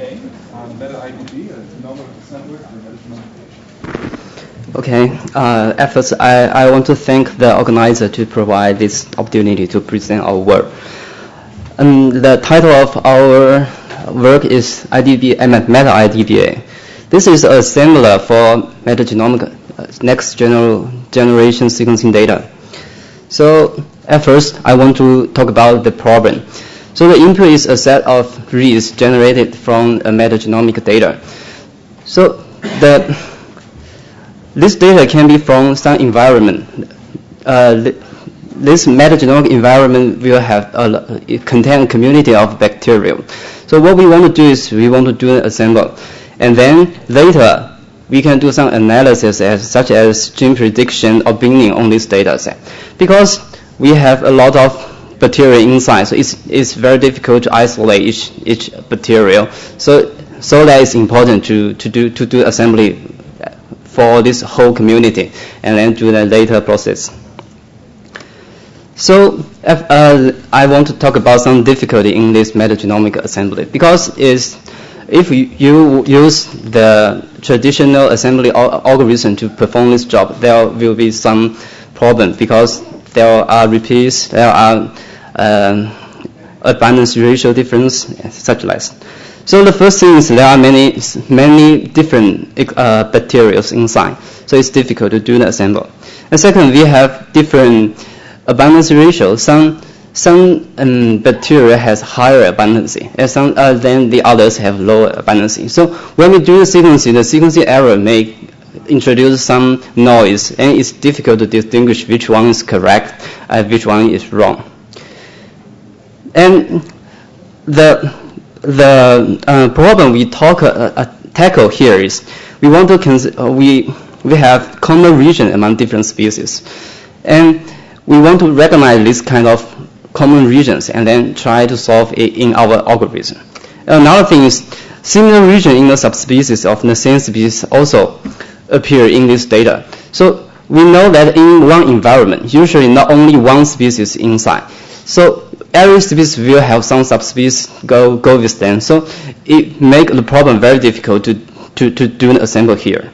Peng on Meta-IDBA, a number assembler for metagenomic. Okay, at first I want to thank the organizer to provide this opportunity to present our work. The title of our work is Meta-IDBA. This is a assembler for metagenomic next generation sequencing data. So at first I want to talk about the problem. So the input is a set of reads generated from a metagenomic data. So this data can be from some environment. This metagenomic environment will have it contain a community of bacteria. So what we want to do is we want to do an assembly, and then later we can do some analysis such as gene prediction or binding on this data set. Because we have a lot of bacteria inside, so it's very difficult to isolate each bacteria. So that is important to do assembly for this whole community, and then do the later process. So I want to talk about some difficulty in this metagenomic assembly, because if you use the traditional assembly algorithm to perform this job, there will be some problem, because there are repeats, there are abundance ratio difference, such like. So the first thing is there are many different bacteria inside, so it's difficult to do the assembly. And second, we have different abundance ratio. Some bacteria has higher abundance, and some then the others have lower abundance. So when we do the sequencing error may introduce some noise, and it's difficult to distinguish which one is correct and which one is wrong. And the problem we tackle here is we want to we have common region among different species, and we want to recognize this kind of common regions and then try to solve it in our algorithm. Another thing is similar region in the subspecies of the same species also appear in this data. So we know that in one environment, usually not only one species inside. So every species will have some subspecies go with them. So it makes the problem very difficult to do an assembly here.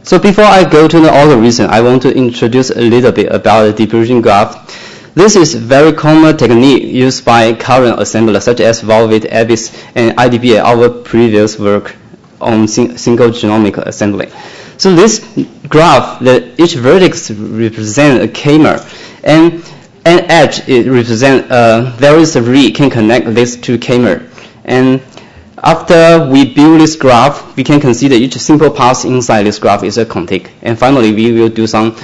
So before I go to the algorithm, I want to introduce a little bit about the distribution graph. This is a very common technique used by current assemblers such as Volvid, EBIS, and IDBA, our previous work on single genomic assembly. So this graph, each vertex represents a chimer, and an edge represents various read can connect these two chimer. And after we build this graph, we can consider each simple path inside this graph is a contig. And finally, we will do some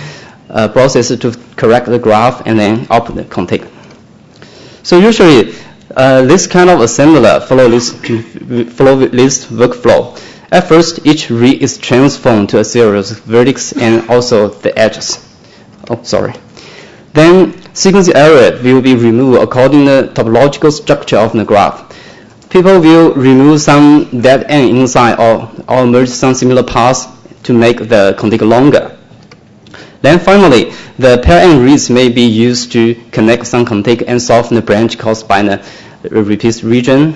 process to correct the graph and then output the contig. So usually, this kind of assembler follow this workflow. At first, each read is transformed to a series of vertex and also the edges. Oh, sorry. Then sequence error will be removed according to the topological structure of the graph. People will remove some dead end inside or merge some similar paths to make the contig longer. Then finally, the pair end reads may be used to connect some contig and solve the branch caused by the repeat region,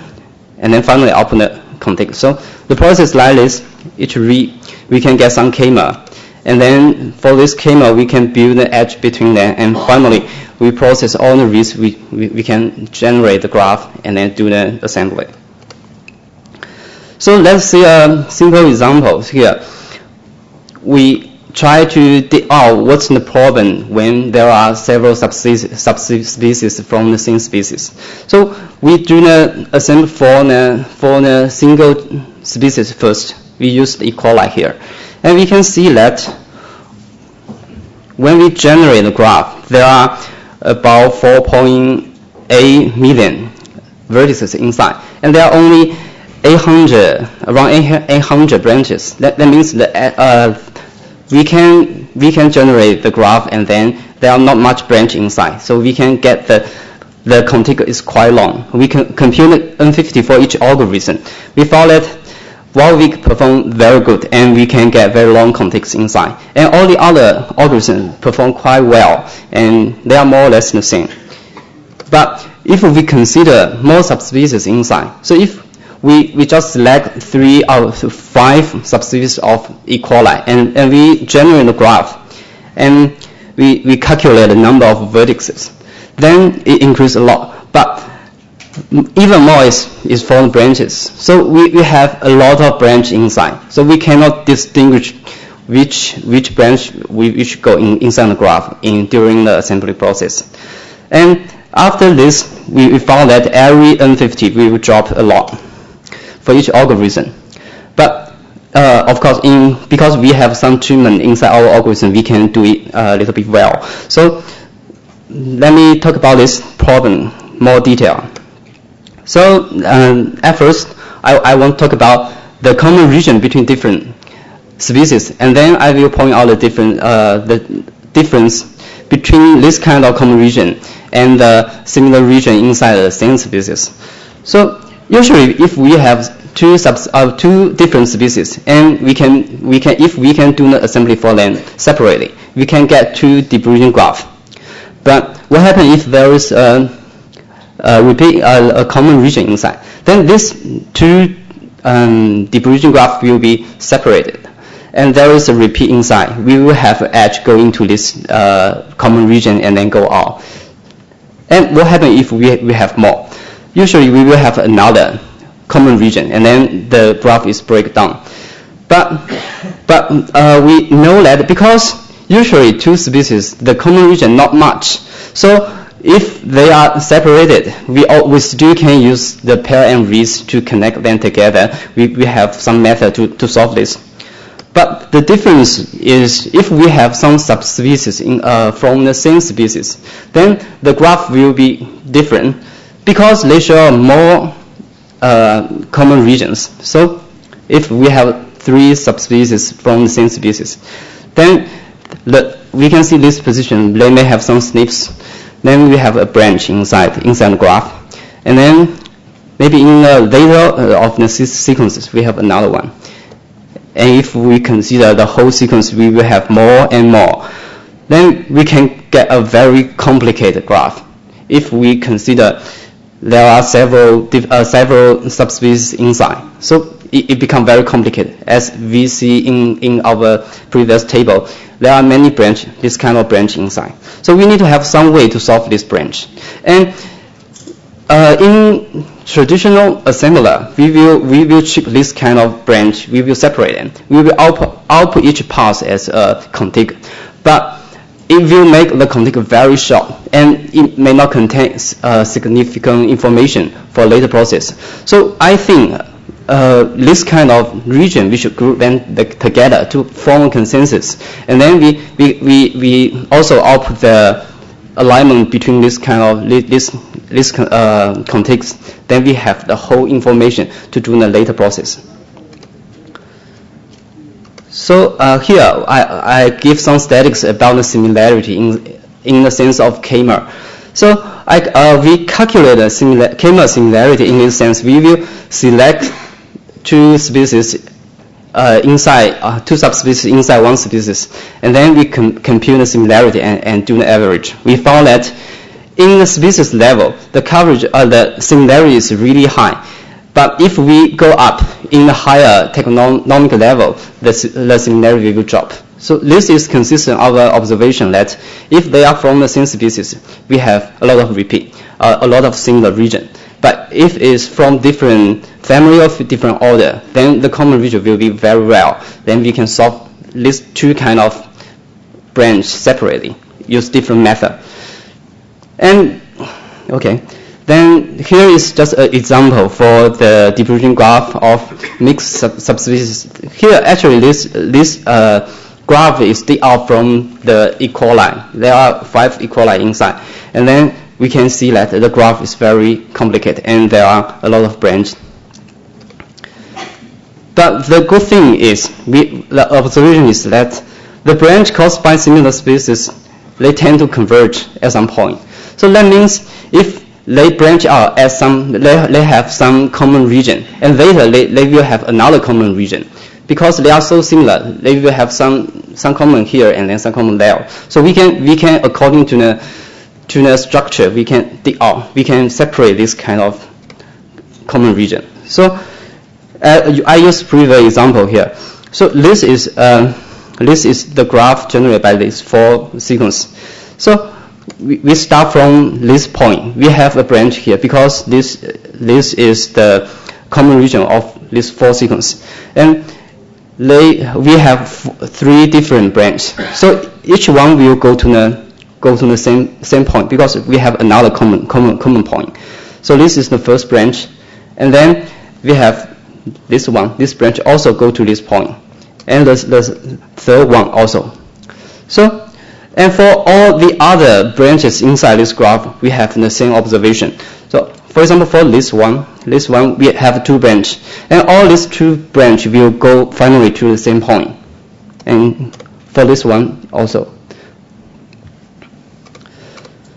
and then finally output the contig. So the process like this, each read we can get some chimer, and then for this chimer we can build the edge between them, and finally we process all the reads, we can generate the graph and then do the assembly. So let's see a simple example here. We try to dig out what's the problem when there are several subspecies from the same species. So we do the assembly for the single species first. We use the E. coli here. And we can see that when we generate the graph, there are about 4.8 million vertices inside, and there are only around 800 branches. That means that we can generate the graph, and then there are not much branch inside, so we can get the contig is quite long. We can compute N50 for each algorithm. We found that while we perform very good, and we can get very long contigs inside, and all the other algorithms perform quite well, and they are more or less the same. But if we consider more subspecies inside, so if we just select 3 out of 5 subspecies of E. coli and we generate a graph and we calculate the number of vertices, then it increases a lot. But even more is for the branches. So we have a lot of branch inside. So we cannot distinguish which branch we should go inside the graph during the assembly process. And after this, we found that every N50 we will drop a lot for each algorithm. But of course, because we have some treatment inside our algorithm, we can do it a little bit well. So let me talk about this problem more detail. So at first, I want to talk about the common region between different species, and then I will point out the difference between this kind of common region and the similar region inside the same species. So usually, if we have two different species, and if we can do the assembly for them separately, we can get 2 divergent graphs. But what happens if there is a common region inside? Then these 2 divergent graphs will be separated, and there is a repeat inside. We will have an edge going to this common region and then go out. And what happens if we have more? Usually we will have another common region, and then the graph is break down. But we know that because usually 2 species, the common region not much. So if they are separated, we still can use the pair and reads to connect them together. We have some method to solve this. But the difference is if we have some subspecies from the same species, then the graph will be different because they show more common regions. So if we have 3 subspecies from the same species, then we can see this position. They may have some SNPs. Then we have a branch inside the graph. And then maybe in the later of the sequences, we have another one. And if we consider the whole sequence, we will have more and more. Then we can get a very complicated graph. If we consider there are several subspecies inside. So it becomes very complicated. As we see in our previous table, there are many branches, this kind of branch inside. So we need to have some way to solve this branch. And in traditional assembler, we will chip this kind of branch. We will separate them. We will output each pass as a contig, but it will make the contig very short, and it may not contain significant information for later process. So I think this kind of region we should group them together to form a consensus, and then we also output the alignment between this kind of this context. Then we have the whole information to do the later process. So here I give some statistics about the similarity in the sense of K-mer. So we calculate the K-mer similarity in this sense. We will select 2 species inside 2 subspecies inside 1 species, and then we compute the similarity and do the average. We found that in the species level, the coverage the similarity is really high. But if we go up in the higher taxonomic level, the similarity will drop. So this is consistent with our observation that if they are from the same species, we have a lot of repeat, a lot of similar region. But if it's from different family of different order, then the common region will be very rare. Then we can solve these 2 kind of branch separately, use different method. And okay, then here is just an example for the divergent graph of mixed subspecies. Here, actually, this graph is dig out from the E. coli. There are 5 E. coli inside, and then we can see that the graph is very complicated, and there are a lot of branches. But the good thing is, the observation is that the branch caused by similar species, they tend to converge at some point. So that means if they branch out at they have some common region, and later they will have another common region. Because they are so similar, they will have some common here and then some common there. So we can according to the to the structure, we can dig out. We can separate this kind of common region. So I use previous example here. So this is the graph generated by these 4 sequences. So we start from this point. We have a branch here because this is the common region of these 4 sequences, and we have 3 different branches. So each one will go to the same point because we have another common point. So this is the first branch, and then we have this one. This branch also go to this point, and the third one also. So, and for all the other branches inside this graph, we have the same observation. So, for example, for this one we have 2 branches, and all these 2 branches will go finally to the same point. And for this one also.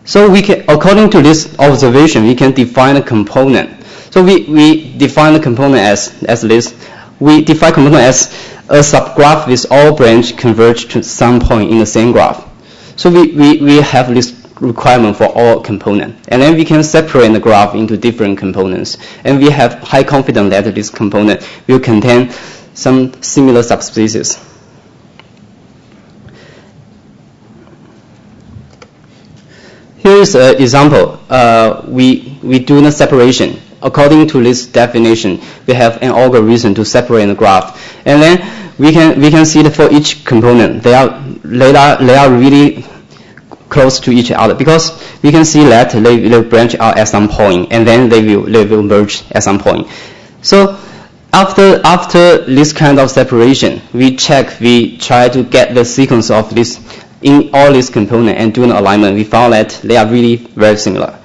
So we can, according to this observation, we can define a component. So we define the component as this. We define component as a subgraph with all branches converge to some point in the same graph. So we have this requirement for all components, and then we can separate the graph into different components, and we have high confidence that this component will contain some similar subspecies. Here is an example. We do the separation. According to this definition, we have an algorithm to separate the graph, and then we can see that for each component, they are really close to each other, because we can see that they branch out at some point, and then they will merge at some point. So after this kind of separation, we try to get the sequence of this in all these components and do an alignment. We found that they are really very similar.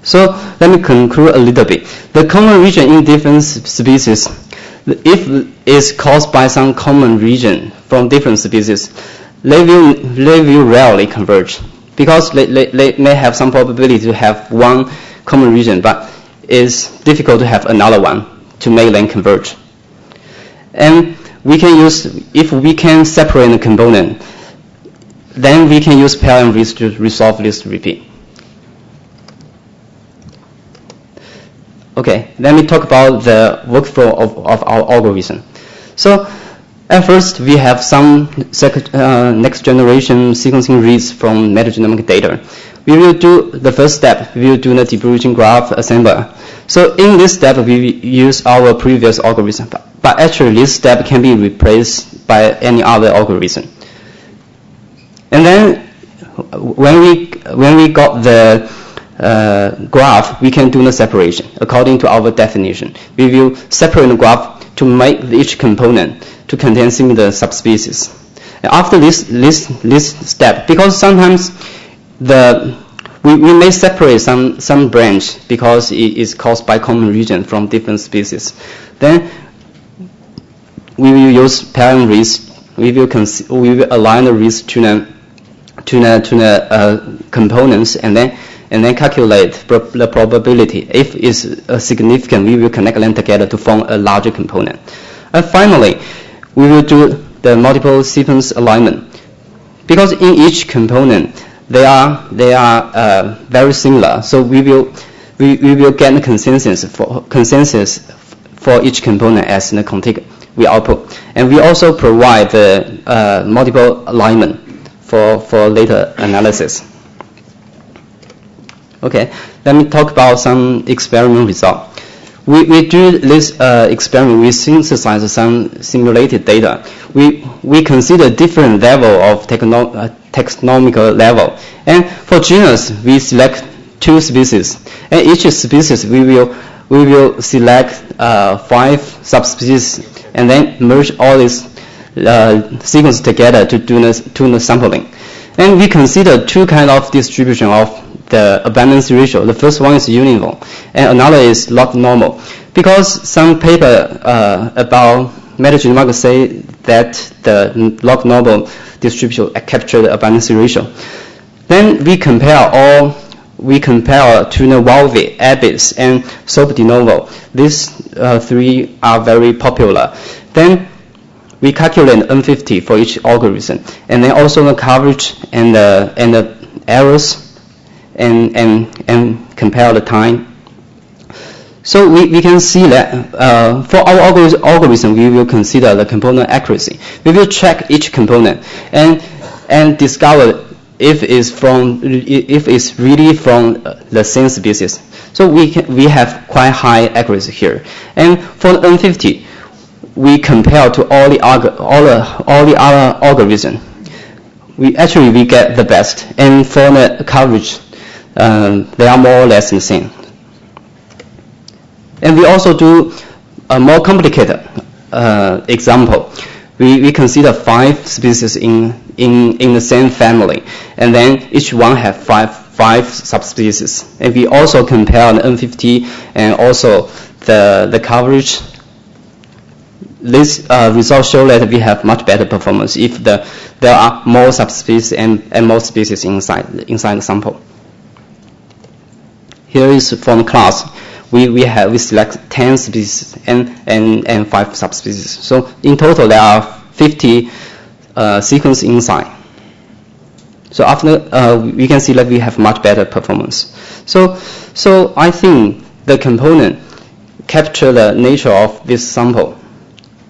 So let me conclude a little bit. The common region in different species, if it's caused by some common region from different species, they will rarely converge, because they may have some probability to have one common region, but it's difficult to have another one to make them converge. And we can use, if we can separate the component, then we can use pair and width to resolve this repeat. Okay, let me talk about the workflow of our algorithm. So at first, we have some next generation sequencing reads from metagenomic data. We will do the first step. We will do the debriefing graph assembler. So in this step, we use our previous algorithm, but actually this step can be replaced by any other algorithm. And then when we got the graph, we can do the separation according to our definition. We will separate the graph to make each component to contain similar subspecies. And after this step, because sometimes we may separate some branch because it is caused by common region from different species. Then we will use pair and width. We will align the width to the components, and then calculate the probability. If it's significant, we will connect them together to form a larger component. And finally, we will do the multiple sequence alignment, because in each component they are very similar. So we will get a consensus for each component as the config we output, and we also provide the multiple alignment for later analysis. Okay, let me talk about some experiment result. We do this experiment. We synthesize some simulated data. We consider different level of taxonomical level, and for genus we select 2 species, and each species we will select 5 subspecies, and then merge all these sequences together to do the sampling. And we consider 2 kind of distribution of the abundance ratio. The first one is uniform, and another is log normal. Because some paper about metagenomic say that the log normal distribution capture the abundance ratio. Then we compare to the Volvi, Abyss, and Novo. These 3 are very popular. Then we calculate N50 for each algorithm, and then also the coverage and the errors, and compare the time. So we can see that for our algorithm, we will consider the component accuracy. We will check each component and discover if it's really from the same species. So we have quite high accuracy here. And for the N50, we compare to all the other algorithms. We get the best. And for the coverage, they are more or less the same. And we also do a more complicated example. We consider 5 species in the same family, and then each one have five subspecies. And we also compare the N50 and also the coverage. This results show that we have much better performance if there are more subspecies and more species inside the sample. Here is from the class. We select 10 species and 5 subspecies. So in total there are 50 sequences inside. So after we can see that we have much better performance. So I think the component capture the nature of this sample,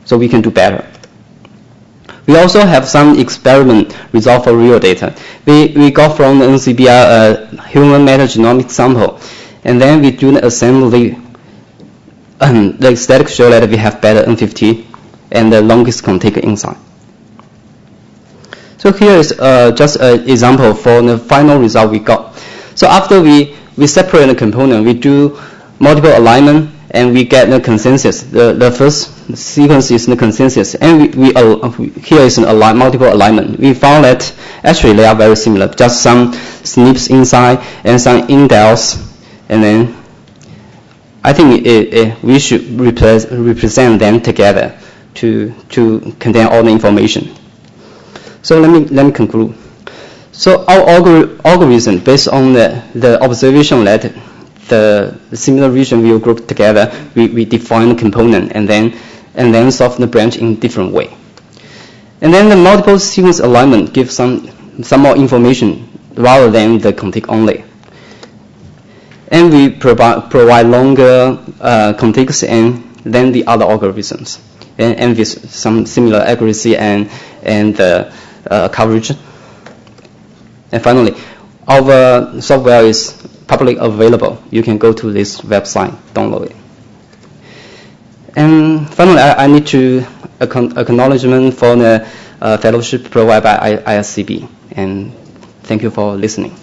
so we can do better. We also have some experiment result for real data. We got from the ISCB a human metagenomic sample, and then we do the assembly. The statistics show that we have better N50 and the longest contact inside. So here is just an example for the final result we got. So after we separate the component, we do multiple alignment, and we get the consensus. The first sequence is the consensus, and here is an multiple alignment. We found that actually they are very similar, just some SNPs inside and some indels, and then I think we should represent them together to contain all the information. So let me conclude. So our algorithm based on the observation that the similar region will group together, we define the component and then solve the branch in different way. And then the multiple sequence alignment gives some more information rather than the contig only. And we provide longer contigs than the other algorithms, and with some similar accuracy and coverage. And finally, our software is publicly available. You can go to this website, download it. And finally, I need to acknowledgement for the fellowship provided by ISCB. And thank you for listening.